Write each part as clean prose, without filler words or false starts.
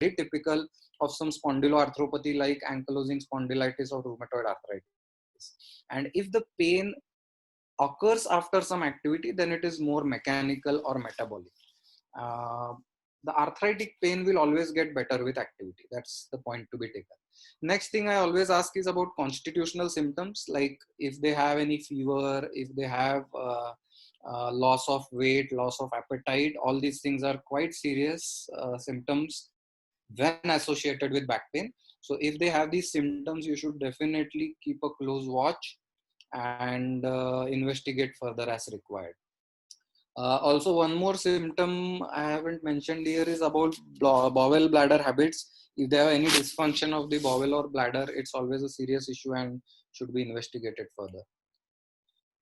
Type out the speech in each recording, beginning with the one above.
very typical of some spondyloarthropathy like ankylosing spondylitis or rheumatoid arthritis. And if the pain occurs after some activity, then it is more mechanical or metabolic. Uh, the arthritic pain will always get better with activity. That's the point to be taken. Next thing I always ask is about constitutional symptoms, like if they have any fever, if they have loss of weight, loss of appetite. All these things are quite serious symptoms when associated with back pain. So if they have these symptoms, you should definitely keep a close watch and investigate further as required. Also, one more symptom I haven't mentioned here is about bowel bladder habits. If they have any dysfunction of the bowel or bladder, it's always a serious issue and should be investigated further.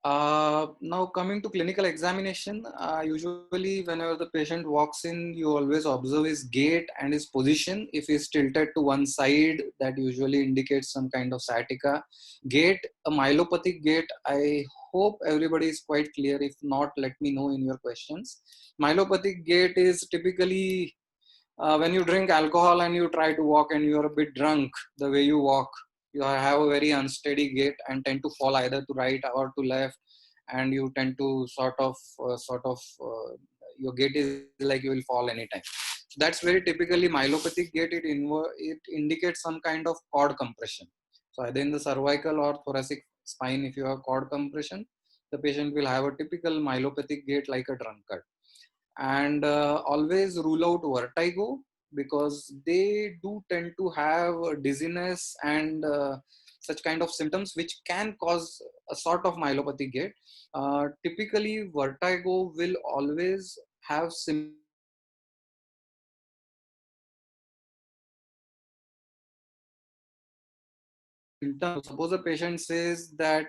Now coming to clinical examination, usually whenever the patient walks in, you always observe his gait and his position. If he's tilted to one side, that usually indicates some kind of sciatica. Gait, a myelopathic gait, I hope everybody is quite clear. If not, let me know in your questions. Myelopathic gait is typically when you drink alcohol and you try to walk and you're a bit drunk, the way you walk, you have a very unsteady gait and tend to fall either to right or to left, and you tend to your gait is like you will fall anytime. That's very typically myelopathic gait. It indicates some kind of cord compression. So either in the cervical or thoracic spine, if you have cord compression, the patient will have a typical myelopathic gait like a drunkard. And always rule out vertigo, because they do tend to have dizziness and such kind of symptoms which can cause a sort of myelopathy gait. Typically vertigo will always have symptoms which are associated with symptoms. Suppose a patient says that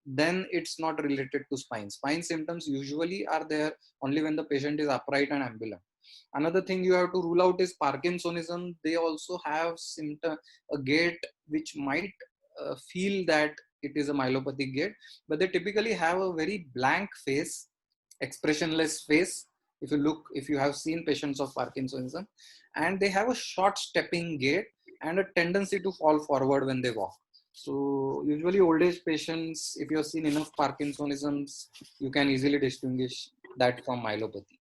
then it's not related to spine. Spine symptoms usually are there only when the patient is upright and ambulant. Another thing you have to rule out is Parkinsonism. They also have a gait which might feel that it is a myelopathic gait, but they typically have a very blank face, expressionless face. If you have seen patients of Parkinsonism, and they have a short stepping gait and a tendency to fall forward when they walk. So usually old age patients, if you have seen enough Parkinsonisms, you can easily distinguish that from myelopathy.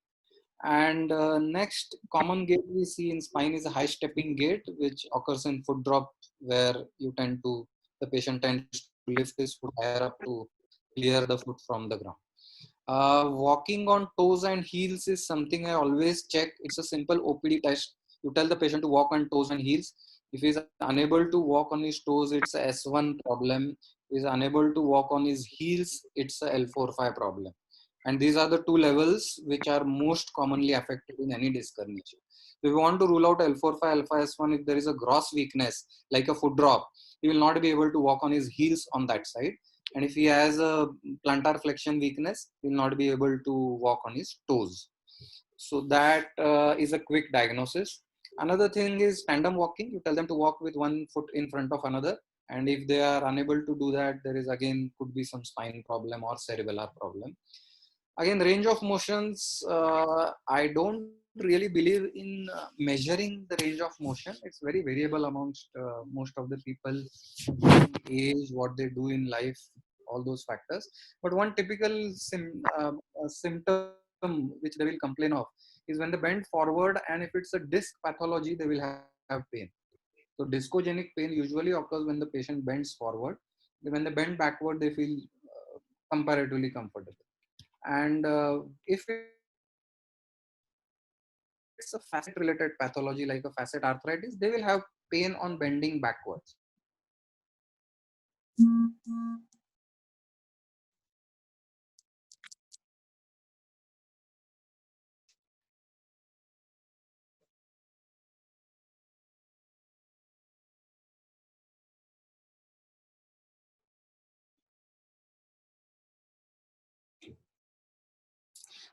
And next common gait we see in spine is a high stepping gait, which occurs in foot drop, where the patient tends to lift his foot higher up to clear the foot from the ground. Walking on toes and heels is something I always check. It's a simple OPD test. You tell the patient to walk on toes and heels. If he's unable to walk on his toes, it's a S1 problem. If he's unable to walk on his heels, it's a L4-5 problem. And these are the two levels which are most commonly affected in any disc herniation. If we want to rule out L4-5, alpha S1, if there is a gross weakness like a foot drop, he will not be able to walk on his heels on that side. And if he has a plantar flexion weakness, he will not be able to walk on his toes. So that is a quick diagnosis. Another thing is tandem walking. You tell them to walk with one foot in front of another. And if they are unable to do that, there is again could be some spine problem or cerebellar problem. Again, range of motions, I don't really believe in measuring the range of motion. It's very variable amongst most of the people, age, what they do in life, all those factors. But one typical symptom which they will complain of is when they bend forward, and if it's a disc pathology, they will have pain. So discogenic pain usually occurs when the patient bends forward. When they bend backward, they feel comparatively comfortable. And if it's a facet related pathology like a facet arthritis, they will have pain on bending backwards.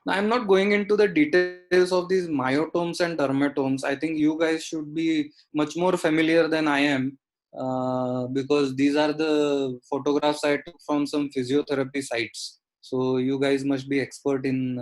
Now, I'm not going into the details of these myotomes and dermatomes. I think you guys should be much more familiar than I am, because these are the photographs I took from some physiotherapy sites. So you guys must be expert in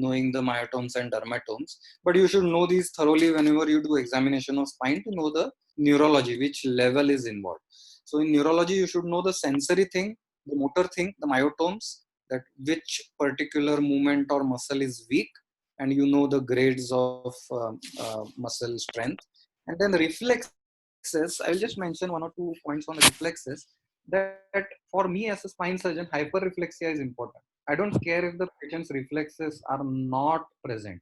knowing the myotomes and dermatomes, but you should know these thoroughly whenever you do examination of spine to know the neurology, which level is involved. So in neurology, you should know the sensory thing, the motor thing, the myotomes, that which particular movement or muscle is weak, and you know the grades of muscle strength. And then reflexes, I'll just mention one or two points on the reflexes, that for me as a spine surgeon, hyperreflexia is important. I don't care if the patient's reflexes are not present,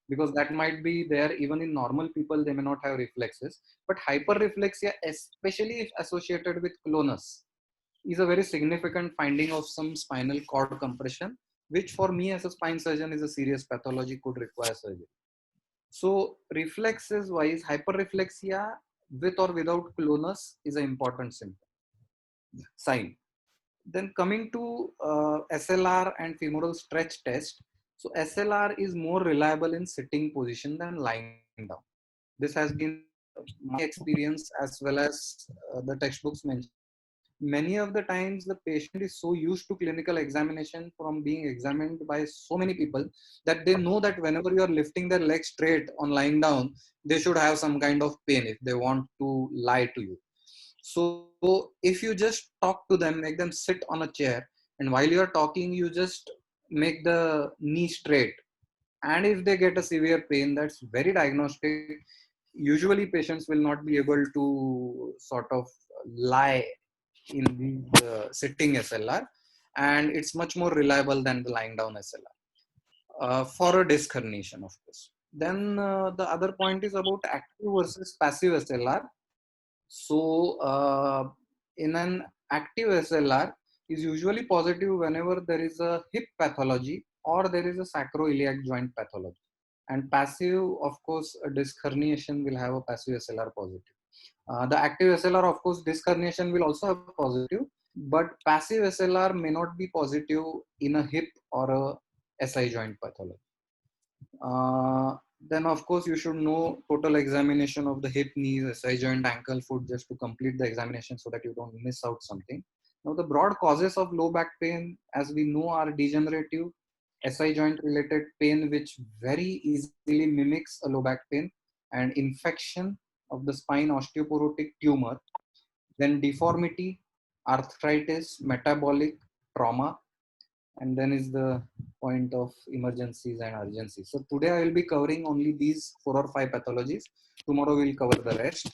because that might be there even in normal people, they may not have reflexes. But hyperreflexia, especially if associated with clonus, is a very significant finding of some spinal cord compression, which for me as a spine surgeon is a serious pathology, could require surgery. So reflexes wise, hyperreflexia with or without clonus is an important sign. Then coming to SLR and femoral stretch test. So SLR is more reliable in sitting position than lying down. This has been my experience as well as the textbooks mention. Many of the times the patient is so used to clinical examination from being examined by so many people that they know that whenever you are lifting their leg straight on lying down, they should have some kind of pain if they want to lie to you. So if you just talk to them, make them sit on a chair, and while you are talking, you just make the knee straight. And if they get a severe pain, that's very diagnostic. Usually patients will not be able to sort of lie in the sitting SLR, and it's much more reliable than the lying down SLR for a disc herniation, of course. Then the other point is about active versus passive SLR. So in an active SLR is usually positive whenever there is a hip pathology or there is a sacroiliac joint pathology. And passive, of course, a disc herniation will have a passive SLR positive. The active SLR, of course, disc herniation will also have positive, but passive SLR may not be positive in a hip or a SI joint pathology. Then of course you should know total examination of the hip, knees, SI joint, ankle, foot, just to complete the examination so that you don't miss out something. Now the broad causes of low back pain, as we know, are degenerative, SI joint related pain, which very easily mimics a low back pain, and infection of the spine, osteoporotic tumor, then deformity, arthritis, metabolic, trauma, and then is the point of emergencies and urgencies. So today I will be covering only these 4 or 5 pathologies. Tomorrow we'll cover the rest.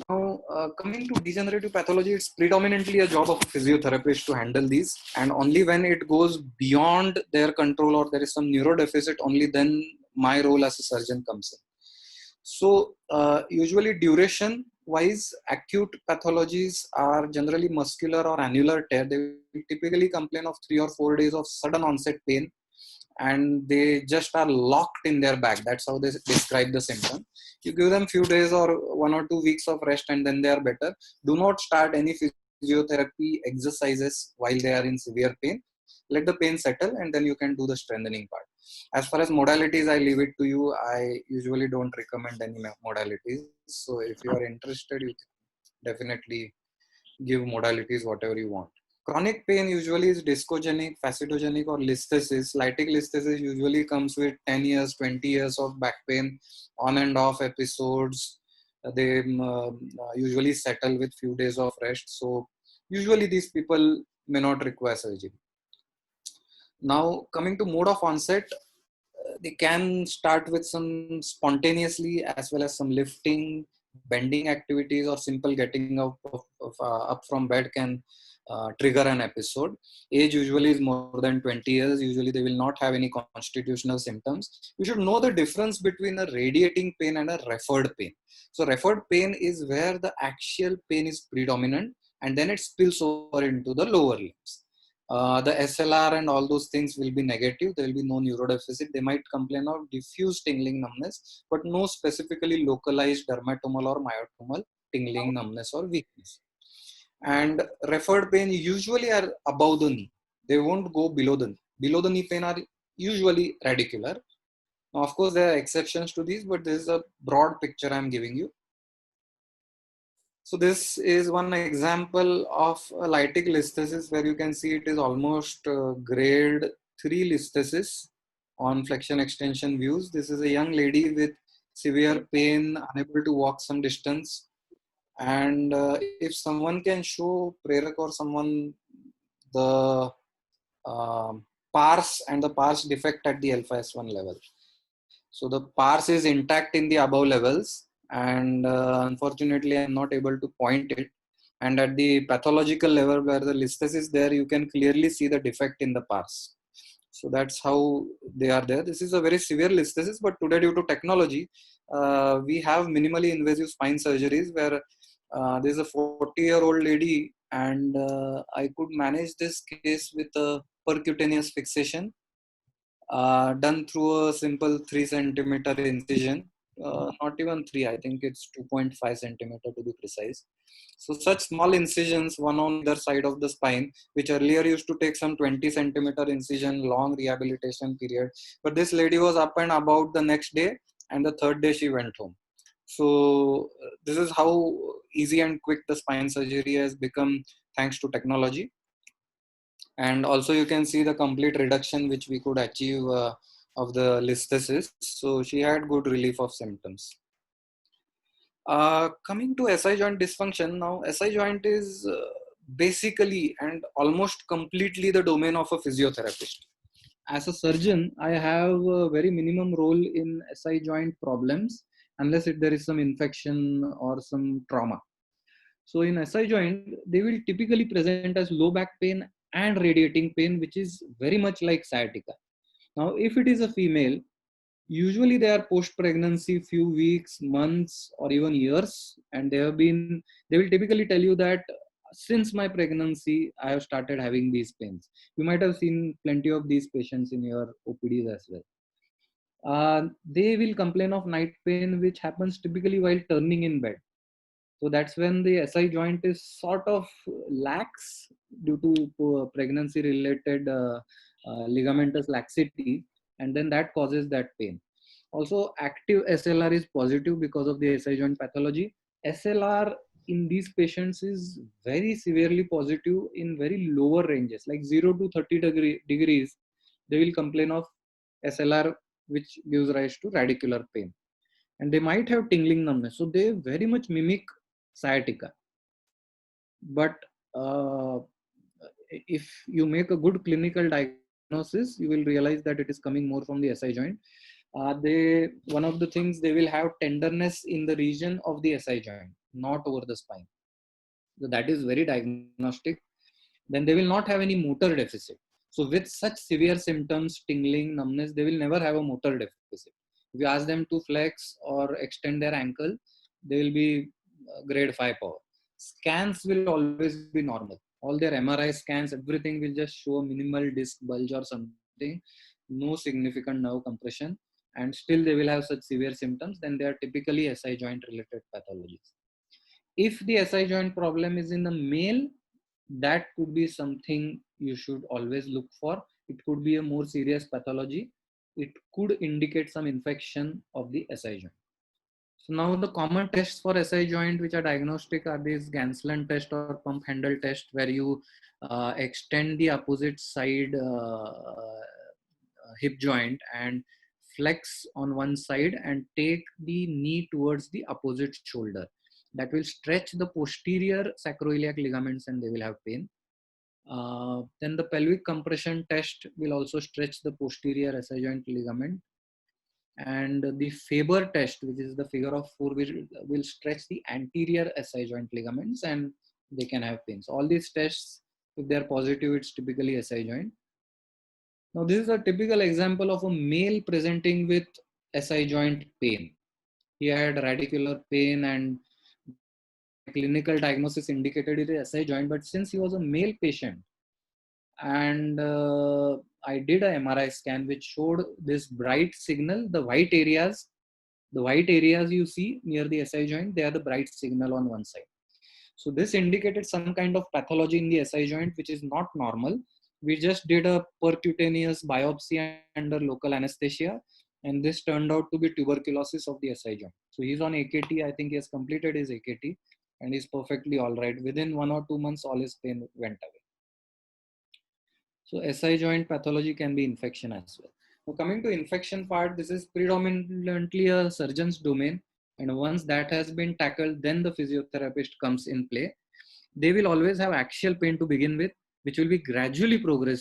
Now, coming to degenerative pathology, it's predominantly a job of a physiotherapist to handle these, and only when it goes beyond their control or there is some neurodeficit, only then my role as a surgeon comes in. So, usually duration wise, acute pathologies are generally muscular or annular tear. They will typically complain of 3 or 4 days of sudden onset pain, and they just are locked in their back. That's how they describe the symptom. You give them few days or 1 or 2 weeks of rest, and then they are better. Do not start any physiotherapy exercises while they are in severe pain. Let the pain settle, and then you can do the strengthening part. As far as modalities, I leave it to you. I usually don't recommend any modalities. So if you are interested, you can definitely give modalities whatever you want. Chronic pain usually is discogenic, facetogenic, or listhesis. Lytic listhesis usually comes with 10 years, 20 years of back pain, on and off episodes. They usually settle with few days of rest. So usually these people may not require surgery. Now coming to mode of onset, they can start with some spontaneously as well as some lifting, bending activities, or simple getting up from bed can trigger an episode. Age usually is more than 20 years. Usually they will not have any constitutional symptoms. You should know the difference between a radiating pain and a referred pain. So referred pain is where the axial pain is predominant, and then it spills over into the lower limbs. The SLR and all those things will be negative. There will be no neurodeficit. They might complain of diffuse tingling numbness, but no specifically localized dermatomal or myotomal tingling numbness or weakness. And referred pain usually are above the knee. They won't go below the knee. Below the knee pain are usually radicular. Now, of course, there are exceptions to these, but this is a broad picture I'm giving you. So this is one example of a lytic listhesis where you can see it is almost grade 3 listhesis on flexion extension views. This is a young lady with severe pain, unable to walk some distance. And if someone can show Prerak or someone the pars and the pars defect at the alpha S1 level. So the pars is intact in the above levels, and unfortunately I'm not able to point it. And at the pathological level where the listhesis is there, you can clearly see the defect in the pars. So that's how they are there. This is a very severe listhesis, but today due to technology, we have minimally invasive spine surgeries where there's a 40-year-old lady, and I could manage this case with a percutaneous fixation done through a simple 3 centimeter incision. Not even 3, I think it's 2.5 centimeter to be precise. So such small incisions, one on either side of the spine, which earlier used to take some 20 centimeter incision, long rehabilitation period. But this lady was up and about the next day, and the third day she went home. So this is how easy and quick the spine surgery has become thanks to technology. And also you can see the complete reduction which we could achieve of the listhesis. So she had good relief of symptoms. Coming to SI joint dysfunction, now SI joint is basically and almost completely the domain of a physiotherapist. As a surgeon, I have a very minimum role in SI joint problems unless there is some infection or some trauma. So in SI joint, they will typically present as low back pain and radiating pain, which is very much like sciatica. Now, if it is a female, usually they are post-pregnancy, few weeks, months, or even years, and they will typically tell you that since my pregnancy, I have started having these pains. You might have seen plenty of these patients in your OPDs as well. They will complain of night pain, which happens typically while turning in bed. So that's when the SI joint is sort of lax due to pregnancy related ligamentous laxity, and then that causes that pain. Also, active SLR is positive because of the SI joint pathology. SLR in these patients is very severely positive in very lower ranges, like 0 to 30 degrees. They will complain of SLR, which gives rise to radicular pain. And they might have tingling numbness. So they very much mimic sciatica. But if you make a good clinical diagnosis, you will realize that it is coming more from the SI joint. One of the things, they will have tenderness in the region of the SI joint, not over the spine. So that is very diagnostic. Then they will not have any motor deficit. So with such severe symptoms, tingling, numbness, they will never have a motor deficit. If you ask them to flex or extend their ankle, they will be grade 5 power. Scans will always be normal. All their MRI scans, everything will just show minimal disc bulge or something, no significant nerve compression, and still they will have such severe symptoms. Then they are typically SI joint related pathologies. If the SI joint problem is in the male, that could be something you should always look for. It could be a more serious pathology. It could indicate some infection of the SI joint. So now the common tests for SI joint which are diagnostic are these Gansland test or pump handle test, where you extend the opposite side hip joint and flex on one side and take the knee towards the opposite shoulder. That will stretch the posterior sacroiliac ligaments and they will have pain. Then the pelvic compression test will also stretch the posterior SI joint ligament. And the Faber test, which is the figure of 4, will stretch the anterior SI joint ligaments and they can have pain. So all these tests, if they're positive, it's typically SI joint. Now this is a typical example of a male presenting with SI joint pain. He had radicular pain and my clinical diagnosis indicated it is SI joint, but since he was a male patient and I did a MRI scan which showed this bright signal, the white areas you see near the SI joint, they are the bright signal on one side. So this indicated some kind of pathology in the SI joint, which is not normal. We just did a percutaneous biopsy under local anesthesia, and this turned out to be tuberculosis of the SI joint. So he's on AKT. I think he has completed his AKT and he's perfectly all right. Within 1 or 2 months, all his pain went away. So SI joint pathology can be infection as well. Now coming to infection part, this is predominantly a surgeon's domain. And once that has been tackled, then the physiotherapist comes in play. They will always have axial pain to begin with, which will be gradually progressive